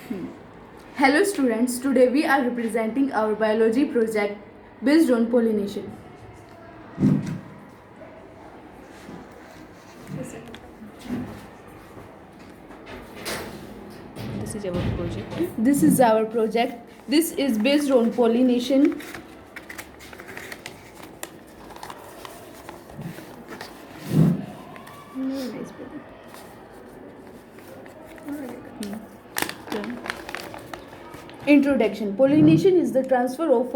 Hello students, today we are representing our biology project based on pollination. This is our project. This is our project. This is based on pollination. Introduction. Pollination is the transfer of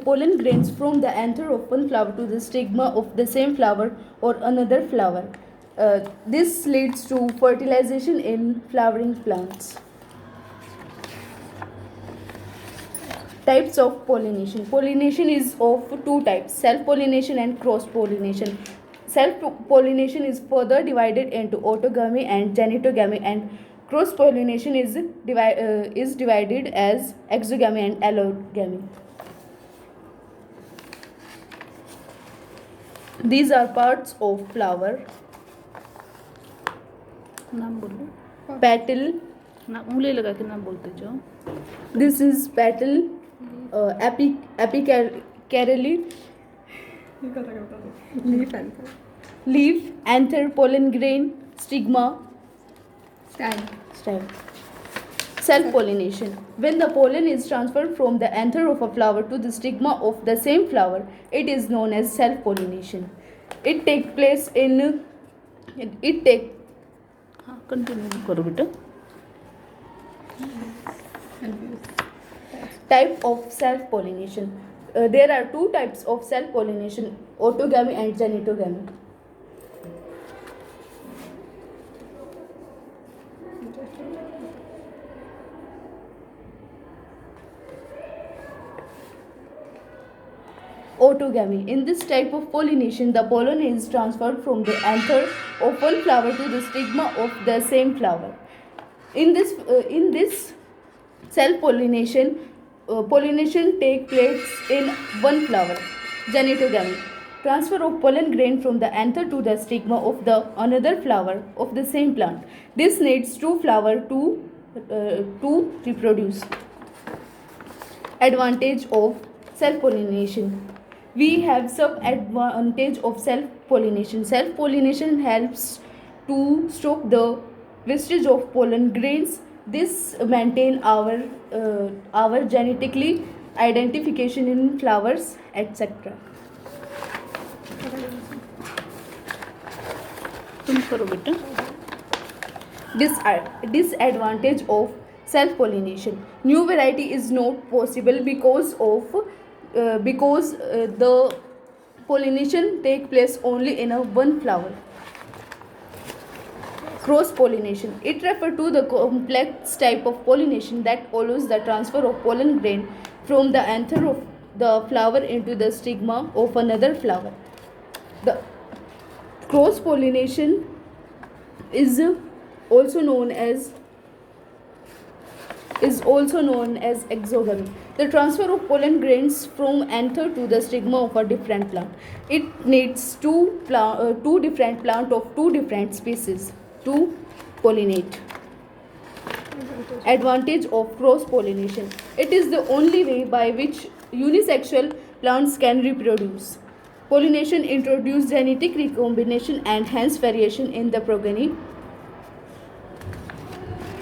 pollen grains from the anther of one flower to the stigma of the same flower or another flower. This leads to fertilization in flowering plants. Types of pollination. Pollination is of two types: self-pollination and cross-pollination. Self-pollination is further divided into autogamy and genitogamy, and cross-pollination is divided as exogamy and allogamy. These are parts of flower: नाम बोलो petal. ना उंगली लगा के नाम बोलते जाओ. This is petal, apicarily, leaf, anther, pollen grain, stigma, stem. Self-pollination. When the pollen is transferred from the anther of a flower to the stigma of the same flower, it is known as self-pollination. It takes place in हाँ continue करो बेटा. type of self-pollination. There are two types of self-pollination: autogamy and genitogamy. Autogamy. In this type of pollination, the pollen is transferred from the anther of one flower to the stigma of the same flower. In this self-pollination, pollination takes place in one flower. Genitogamy. Transfer of pollen grain from the anther to the stigma of the another flower of the same plant. This needs two flowers to reproduce. Advantage of self-pollination. We have some advantage of self-pollination. Self-pollination helps to stop the wastage of pollen grains. This maintain our genetically identification in flowers, etc. तुम करो बेटा. Disadvantage of self-pollination. New variety is not possible because the pollination take place only in a one flower. Cross-pollination. It refers to the complex type of pollination that allows the transfer of pollen grain from the anther of the flower into the stigma of another flower. The cross-pollination is also known as exogamy. The transfer of pollen grains from anther to the stigma of a different plant. It needs two different plants of two different species to pollinate. Advantage of cross-pollination. It is the only way by which unisexual plants can reproduce. Pollination introduces genetic recombination and hence variation in the progeny.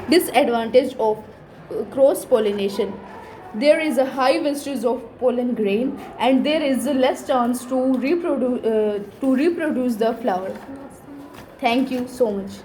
Disadvantage of cross-pollination. There is a high wastage of pollen grain and there is less chance to reproduce the flower. Thank you so much.